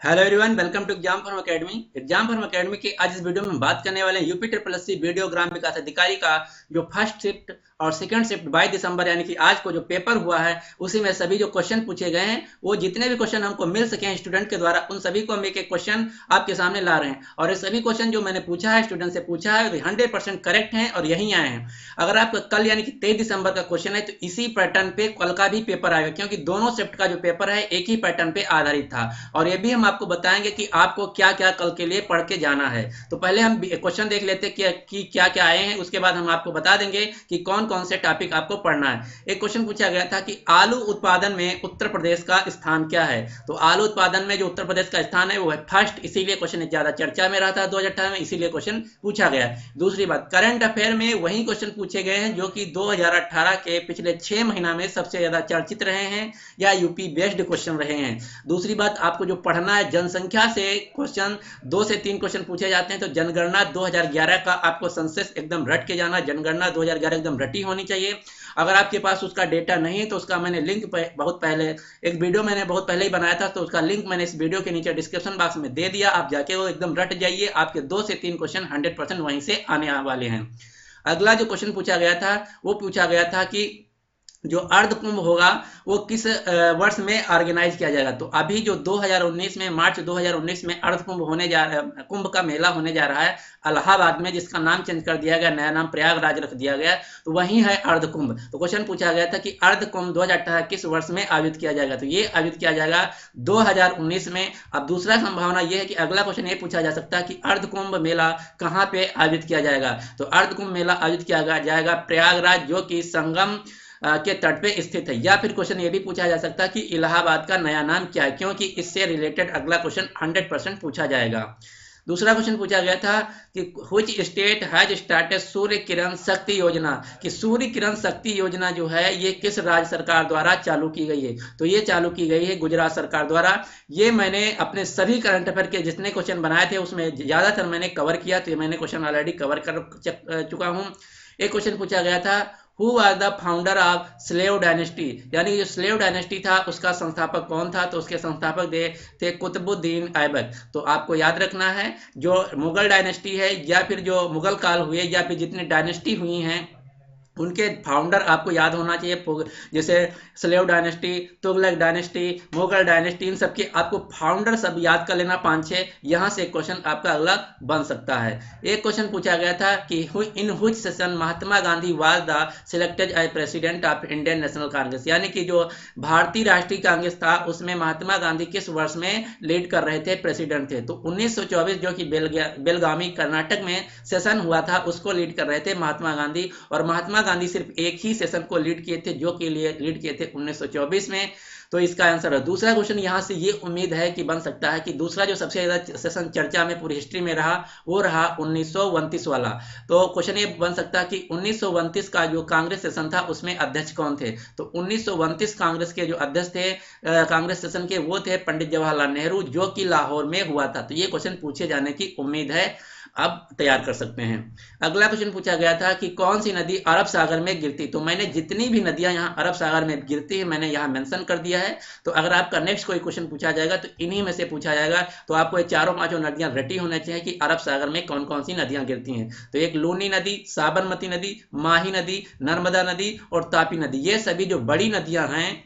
Hello everyone, welcome to Exam Form Academy. Exam Form Academy के आज इस video में हम बात करने वाले हैं यूपी ट्रिपल एससी वीडियो ग्राम विकास अधिकारी का जो फर्स्ट शिफ्ट और सेकंड शिफ्ट 22 दिसंबर यानी कि आज को जो पेपर हुआ है उसी में सभी जो क्वेश्चन पूछे गए हैं वो जितने भी क्वेश्चन हमको मिल सके हैं स्टूडेंट के द्वारा उन सभी को हम एक एक क्वेश्चन आपके सामने ला रहे हैं। और ये सभी क्वेश्चन जो मैंने पूछा है स्टूडेंट से पूछा है 100% करेक्ट हैं और यही आए हैं। अगर आपका कल यानी कि 23 दिसंबर का क्वेश्चन है तो इसी पैटर्न पे कल का भी पेपर आएगा, क्योंकि दोनों शिफ्ट का जो पेपर है एक ही पैटर्न पे आधारित था। और ये भी हम आपको बताएंगे कि आपको क्या क्या कल के लिए पढ़ के जाना है। तो पहले हम क्वेश्चन देख लेते हैं कि क्या क्या आए हैं, उसके बाद हम आपको बता देंगे कि कौन कौन से टॉपिक आपको पढ़ना है। एक क्वेश्चन पूछा गया था कि आलू उत्पादन में उत्तर प्रदेश का स्थान क्या है। तो आलू उत्पादन में जो उत्तर प्रदेश का स्थान है वो है फर्स्ट, इसीलिए क्वेश्चन ज्यादा चर्चा में रहा था 2018 में, इसीलिए क्वेश्चन पूछा गया। दूसरी बात, करंट अफेयर में वही क्वेश्चन पूछे गए हैं जो कि 2018 के पिछले 6 महीना में सबसे ज्यादा चर्चित रहे हैं या यूपी बेस्ड क्वेश्चन रहे हैं। दूसरी बात, आपको जो पढ़ना है जनसंख्या से क्वेश्चन 2 से 3 क्वेश्चन पूछे जाते हैं। तो जनगणना 2011 का आपको सेंसस एकदम रट के जाना, जनगणना 2011 एकदम रटी होनी चाहिए। अगर आपके पास उसका डेटा नहीं है तो उसका मैंने लिंक बहुत पहले एक वीडियो मैंने बहुत पहले ही बनाया था, तो उसका लिंक मैंने इस वीडियो के नीचे डिस्क्रिप्शन बॉक्स में दे दिया, आप जाके वो एकदम रट जाइए। आपके 2 से 3 क्वेश्चन 100% वहीं से आने वाले हैं। अगला जो क्वेश्चन पूछा गया था वो पूछा गया था कि जो अर्ध कुंभ होगा वो किस वर्ष में ऑर्गेनाइज किया जाएगा। तो अभी जो 2019 में मार्च 2019 में अर्ध कुंभ होने जा रहा है, कुंभ का मेला होने जा रहा है इलाहाबाद में, जिसका नाम चेंज कर दिया गया, नया नाम प्रयागराज रख दिया गया, तो वही है अर्ध कुंभ। तो क्वेश्चन पूछा गया था कि अर्ध कुंभ 2018 किस वर्ष में आयोजित किया जाएगा। तो ये आयोजित किया जाएगा 2019 में। अब दूसरा संभावना ये है कि अगला क्वेश्चन ये पूछा जा सकता है कि अर्ध कुंभ मेला कहाँ पे आयोजित किया जाएगा। तो अर्ध कुंभ मेला आयोजित किया जाएगा प्रयागराज, जो कि संगम के तट पे स्थित है। या फिर क्वेश्चन ये भी पूछा जा सकता है कि इलाहाबाद का नया नाम क्या है, क्योंकि इससे रिलेटेड अगला क्वेश्चन 100% पूछा जाएगा। दूसरा क्वेश्चन पूछा गया था कि which state has started Surya Kiran शक्ति योजना, कि सूर्य किरण शक्ति योजना जो है ये किस राज्य सरकार द्वारा चालू की गई है। तो ये चालू की गई है गुजरात सरकार द्वारा। ये मैंने अपने सभी करंट अफेयर के जितने क्वेश्चन बनाए थे उसमें ज्यादातर मैंने कवर किया, तो ये मैंने क्वेश्चन ऑलरेडी कवर कर चुका हूँ। एक क्वेश्चन पूछा गया था who are the founder of slave dynasty, यानी जो स्लेव डायनेस्टी था उसका संस्थापक कौन था। तो उसके संस्थापक थे कुतुबुद्दीन ऐबक। तो आपको याद रखना है जो मुगल डायनेस्टी है या फिर जो मुगल काल हुए या फिर जितनी डायनेस्टी हुई हैं उनके फाउंडर आपको याद होना चाहिए। जैसे slave dynasty, Tughlaq dynasty, Mughal dynasty, इन सबके आपको फाउंडर सब याद कर लेना 5-6। यहां से क्वेश्चन आपका अगला बन सकता है। एक क्वेश्चन पूछा गया था कि in which session Mahatma Gandhi was the selected as president of Indian National Congress, यानी कि जो भारतीय राष्ट्रीय कांग्रेस था उसमें महात्मा गांधी किस वर्ष में लीड कर रहे थे, प्रेसिडेंट थे। तो 1924 जो कि बेलगामी कर्नाटक में सेशन हुआ था उसको लीड कर रहे थे महात्मा गांधी। और महात्मा गांधी सिर्फ एक ही सेशन को लीड किए थे जो कि लीड किए थे 1924 में। तो इसका आंसर है दूसरा क्वेश्चन। यहां से ये उम्मीद है कि बन सकता है कि दूसरा जो सबसे ज्यादा सेशन चर्चा में पूरी हिस्ट्री में रहा वो रहा 1929 वाला। तो क्वेश्चन ये बन सकता है कि 1929 का जो कांग्रेस सेशन था उसमें अध्यक्ष कौन थे। तो 1929 कांग्रेस के जो अध्यक्ष थे कांग्रेस सेशन के वो थे पंडित जवाहरलाल नेहरू, जो कि लाहौर में हुआ था। तो ये क्वेश्चन पूछे जाने की उम्मीद है, अब तैयार कर सकते हैं। अगला क्वेश्चन पूछा गया था कि कौन सी नदी अरब सागर में गिरती। तो मैंने जितनी भी नदियां यहाँ अरब सागर में गिरती है मैंने यहाँ मेंशन कर दिया है। तो अगर आपका नेक्स्ट कोई क्वेश्चन पूछा जाएगा तो इन्हीं में से पूछा जाएगा। तो आपको ये चारों पांचों नदियां रटी होने चाहिए कि अरब सागर में कौन कौन सी नदियां गिरती हैं। तो एक लूनी नदी, साबरमती नदी, माही नदी, नर्मदा नदी और तापी नदी, ये सभी जो बड़ी नदियां हैं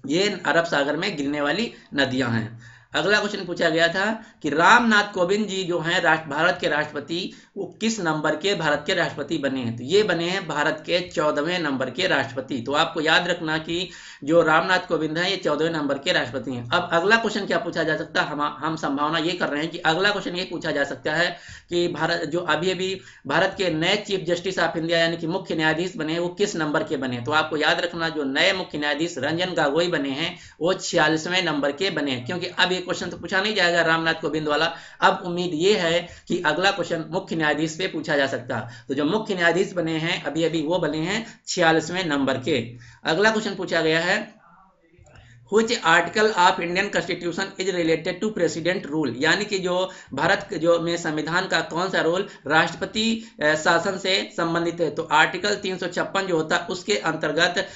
ये अरब सागर में गिरने वाली नदियां हैं। अगला क्वेश्चन पूछा गया था कि रामनाथ कोविंद जी जो हैं भारत के राष्ट्रपति, वो किस नंबर के भारत के राष्ट्रपति बने हैं। तो ये बने हैं भारत के 14वें नंबर के राष्ट्रपति। तो आपको याद रखना कि जो रामनाथ कोविंद हैं ये 14वें नंबर के राष्ट्रपति हैं। अब अगला क्वेश्चन क्या पूछा जा सकता है, हम संभावना ये कर रहे हैं कि अगला क्वेश्चन ये पूछा जा सकता है कि भारत जो अभी अभी भारत के नए चीफ जस्टिस ऑफ इंडिया यानी कि मुख्य न्यायाधीश बने हैं वो किस नंबर के बने हैं। तो आपको याद रखना जो नए मुख्य न्यायाधीश रंजन गोगोई बने हैं वो 46वें नंबर के बने हैं। क्योंकि अब क्वेश्चन तो पूछा नहीं जाएगा रामनाथ कोविंद वाला, अब उम्मीद ये है कि अगला क्वेश्चन मुख्य न्यायाधीश पे पूछा जा सकता है। तो जो मुख्य न्यायाधीश बने हैं अभी अभी वो बने हैं 46वें नंबर के। अगला क्वेश्चन पूछा गया है which article of Indian constitution is related to president rule, यानी कि जो भारत जो में संविधान का कौन सा रूल राष्ट्रपति शासन से संबंधित है। तो आर्टिकल 356 जो होता है उसके अंतर्गत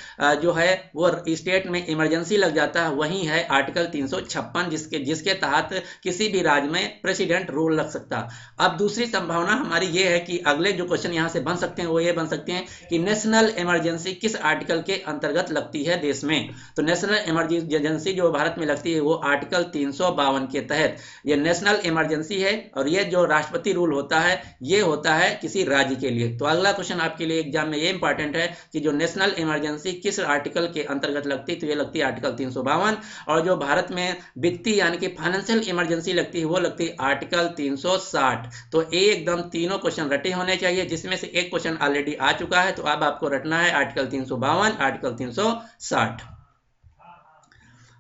जो है वो स्टेट में इमरजेंसी लग जाता है, वही है आर्टिकल 356 जिसके तहत किसी भी राज्य में प्रेसिडेंट रूल लग सकता। अब दूसरी संभावना हमारी ये है कि अगले जो क्वेश्चन यहाँ से बन सकते हैं वो ये बन सकते हैं कि नेशनल इमरजेंसी किस आर्टिकल के अंतर्गत लगती है देश में। तो नेशनल इमरजेंसी जो भारत में लगती है वो आर्टिकल 352 के तहत ये नेशनल इमरजेंसी है, और ये जो राष्ट्रपति रूल होता है ये होता है किसी राज्य के लिए। तो अगला क्वेश्चन आपके लिए एग्जाम में ये इंपॉर्टेंट है कि जो नेशनल इमरजेंसी किस आर्टिकल के अंतर्गत लगती है, तो ये लगती है आर्टिकल 352, और जो भारत में वित्तीय यानी कि फाइनेंशियल इमरजेंसी लगती है वो लगती है आर्टिकल 360। तो एकदम तीनों क्वेश्चन रटे होने चाहिए, जिसमें से एक क्वेश्चन ऑलरेडी आ चुका है, तो अब आपको रटना है आर्टिकल 352, आर्टिकल 360।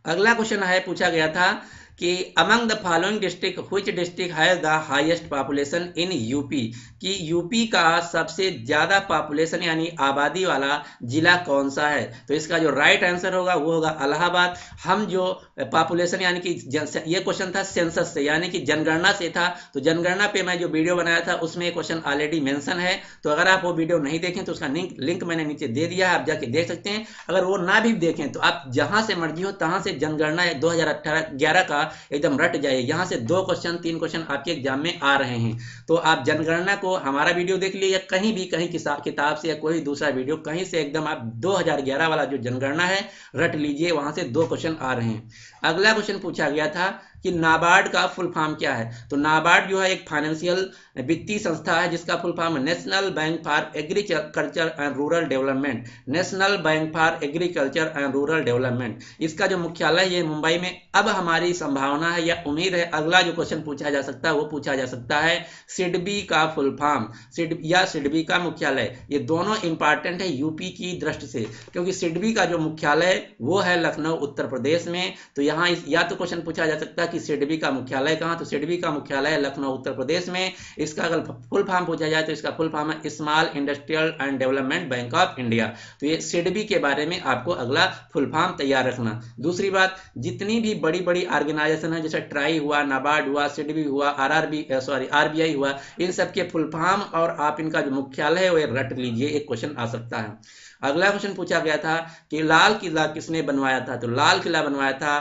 अगला क्वेश्चन है, पूछा गया था कि among the following district which district has the highest population in UP, कि यूपी का सबसे ज्यादा पॉपुलेशन यानी आबादी वाला जिला कौन सा है। तो इसका जो राइट आंसर होगा वो होगा इलाहाबाद। हम जो पॉपुलेशन यानी कि ये क्वेश्चन था सेंसस से यानी कि जनगणना से था, तो जनगणना पे मैं जो वीडियो बनाया था उसमें क्वेश्चन ऑलरेडी मेंशन है। तो अगर आप वो वीडियो नहीं देखें तो उसका लिंक मैंने नीचे दे दिया है, आप जाके देख सकते हैं। अगर वो ना भी देखें तो आप जहां से मर्जी हो तहां से जनगणना 2018-11 का एकदम रट जाए। यहाँ से 2 क्वेश्चन 3 क्वेश्चन आपके एग्जाम में आ रहे हैं। तो आप जनगणना को हमारा वीडियो देख लीजिए या कहीं भी कहीं किताब से या कोई दूसरा वीडियो कहीं से एकदम आप 2011 वाला जो जनगणना है रट लीजिए, वहां से 2 क्वेश्चन आ रहे हैं। अगला क्वेश्चन पूछा गया था कि नाबार्ड का फुल फॉर्म क्या है। तो नाबार्ड जो है एक फाइनेंशियल वित्तीय संस्था है जिसका full form national bank for agriculture and rural development, national bank for agriculture and rural development. इसका जो मुख्यालय ये मुंबई में। अब हमारी संभावना है या उम्मीद है अगला जो क्वेश्चन पूछा जा सकता है वो पूछा जा सकता है सिडबी का फुल फॉर्म या सिडबी का मुख्यालय। ये दोनों इंपॉर्टेंट है यूपी की दृष्टि से, क्योंकि सिडबी का जो मुख्यालय वो है लखनऊ उत्तर प्रदेश में। तो यहाँ या तो क्वेश्चन पूछा जा सकता है कि सिडबी का मुख्यालय कहाँ, तो सिडबी का मुख्यालय है लखनऊ उत्तर प्रदेश में। इसका अगर फुल फॉर्म पूछा जाए तो इसका फुल फॉर्म है small industrial and development bank of India. तो ये सिडबी के बारे में आपको अगला फुल फॉर्म तैयार रखना। दूसरी बात, जितनी भी बड़ी बड़ी ऑर्गेनाइजेशन है जैसे ट्राई हुआ, नाबार्ड हुआ, सिडबी हुआ, आरबीआई हुआ, इन सब के फुल फॉर्म और आप इनका जो मुख्यालय है वो रट लीजिए, एक क्वेश्चन आ सकता है। अगला क्वेश्चन पूछा गया था कि लाल किला किसने बनवाया था। तो लाल किला बनवाया था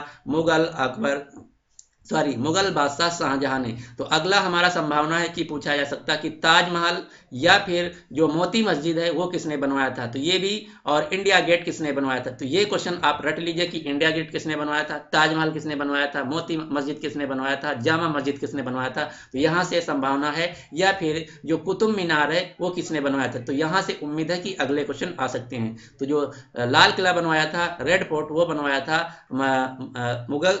मुगल बादशाह शाहजहां ने। तो अगला हमारा संभावना है कि पूछा जा सकता है कि ताजमहल या फिर जो मोती मस्जिद है वो किसने बनवाया था। तो ये भी, और इंडिया गेट किसने बनवाया था। तो ये क्वेश्चन आप रट लीजिए कि इंडिया गेट किसने बनवाया था, ताजमहल किसने बनवाया था, मोती मस्जिद किसने बनवाया था, जामा मस्जिद किसने बनवाया था। तो यहाँ से संभावना है, या फिर जो कुतुब मीनार है वो किसने बनवाया था। तो यहाँ से उम्मीद है कि अगले क्वेश्चन आ सकते हैं। तो जो लाल किला बनवाया था, रेड फोर्ट, वो बनवाया था मुगल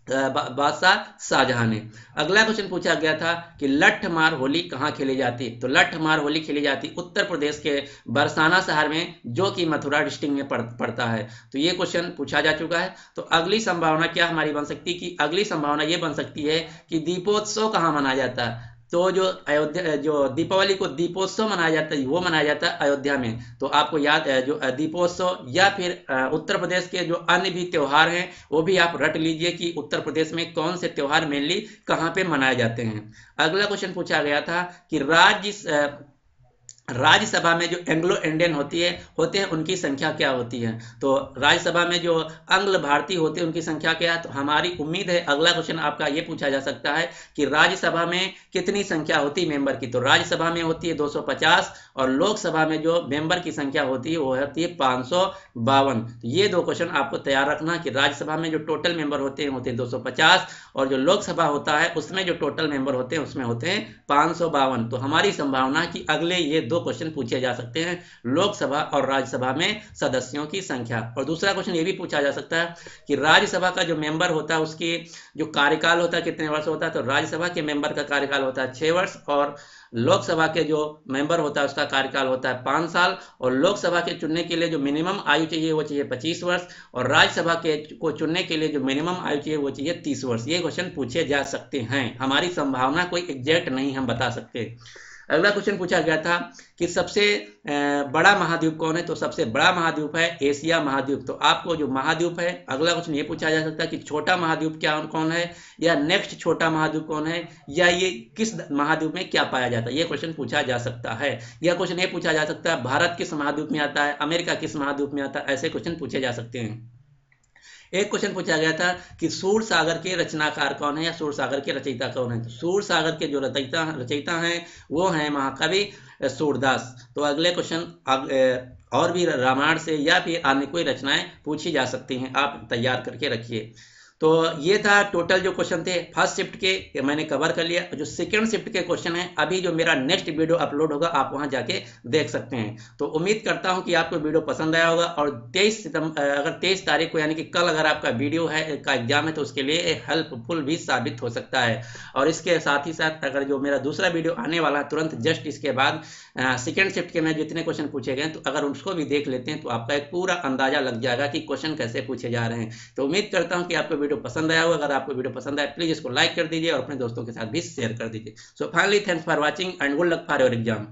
बादशाह शाहजहां ने। अगला क्वेश्चन पूछा गया था कि लठमार होली कहाँ खेली जाती। तो लठमार होली खेली जाती उत्तर प्रदेश के बरसाना शहर में, जो कि मथुरा डिस्ट्रिक्ट में पड़ता है। तो ये क्वेश्चन पूछा जा चुका है। तो अगली संभावना क्या हमारी बन सकती है कि अगली संभावना ये बन सकती है कि दीपोत्सव कहाँ मनाया जाता है। तो जो अयोध्या, जो दीपावली को दीपोत्सव मनाया जाता है वो मनाया जाता है अयोध्या में। तो आपको याद है जो दीपोत्सव, या फिर उत्तर प्रदेश के जो अन्य भी त्योहार हैं वो भी आप रट लीजिए कि उत्तर प्रदेश में कौन से त्योहार मेनली कहाँ पे मनाए जाते हैं। अगला क्वेश्चन पूछा गया था कि राज्यसभा में जो एंग्लो इंडियन होते हैं उनकी संख्या क्या होती है। तो राज्यसभा में जो अंग्ल भारतीय होते हैं उनकी संख्या क्या है। तो हमारी उम्मीद है अगला क्वेश्चन आपका ये पूछा जा सकता है कि राज्यसभा में कितनी संख्या होती है मेंबर की। तो राज्यसभा में होती है 250, और लोकसभा में जो मेंबर की संख्या होती है वो होती है 552। तो ये 2 क्वेश्चन आपको तैयार रखना कि राज्यसभा में जो टोटल मेंबर होते हैं 250, और जो लोकसभा होता है उसमें जो टोटल मेंबर होते हैं उसमें होते हैं 552। तो हमारी संभावना है कि अगले ये 2 क्वेश्चन पूछे जा सकते हैं, लोकसभा और राज्यसभा में सदस्यों की संख्या। और दूसरा क्वेश्चन ये भी पूछा जा सकता है कि राज्यसभा का जो मेंबर होता है उसके जो कार्यकाल होता है कितने वर्ष होता है। तो राज्यसभा के मेंबर का कार्यकाल होता है 6 वर्ष, और लोकसभा के जो मेंबर होता है उसका कार्यकाल होता है 5 साल। और लोकसभा के चुनने के लिए जो मिनिमम आयु चाहिए वो चाहिए 25 वर्ष, और राज्यसभा के को चुनने के लिए जो मिनिमम आयु चाहिए वो चाहिए 30 वर्ष। ये क्वेश्चन पूछे जा सकते हैं। हमारी संभावना कोई एग्जैक्ट नहीं हम बता सकते। अगला क्वेश्चन पूछा गया था कि सबसे बड़ा महाद्वीप कौन है, तो सबसे बड़ा महाद्वीप है एशिया महाद्वीप। तो आपको जो महाद्वीप है, अगला क्वेश्चन ये पूछा जा सकता है कि छोटा महाद्वीप क्या कौन है, या नेक्स्ट छोटा महाद्वीप कौन है, या ये किस महाद्वीप में क्या पाया जाता है, ये क्वेश्चन पूछा जा सकता है। यह क्वेश्चन ये पूछा जा सकता है भारत किस महाद्वीप में आता है, अमेरिका किस महाद्वीप में आता है, ऐसे क्वेश्चन पूछे जा सकते हैं। एक क्वेश्चन पूछा गया था कि सूर सागर के रचनाकार कौन है, या सूर सागर के रचयिता कौन है। तो सूर सागर के जो रचयिता हैं वो हैं महाकवि सूरदास। तो अगले क्वेश्चन और भी रामायण से या फिर अन्य कोई रचनाएं पूछी जा सकती हैं, आप तैयार करके रखिए। तो ये था टोटल जो क्वेश्चन थे फर्स्ट शिफ्ट के, मैंने कवर कर लिया। जो सेकंड शिफ्ट के क्वेश्चन है, अभी जो मेरा नेक्स्ट वीडियो अपलोड होगा आप वहां जाके देख सकते हैं। तो उम्मीद करता हूं कि आपको वीडियो पसंद आया होगा, और 23 तारीख को यानी कि कल अगर आपका वीडियो है का एग्जाम है तो उसके लिए हेल्पफुल भी साबित हो सकता है। और इसके साथ ही साथ अगर जो मेरा दूसरा वीडियो आने वाला है तुरंत जस्ट इसके बाद सेकेंड शिफ्ट के में जितने क्वेश्चन पूछे गए, तो अगर उसको भी देख लेते हैं तो आपका एक पूरा अंदाजा लग जाएगा कि क्वेश्चन कैसे पूछे जा रहे हैं। तो उम्मीद करता हूं कि आपको वीडियो पसंद आया होगा। अगर आपको वीडियो पसंद आए प्लीज इसको लाइक कर दीजिए और अपने दोस्तों के साथ भी शेयर कर दीजिए। So finally thanks for watching and good luck for your exam.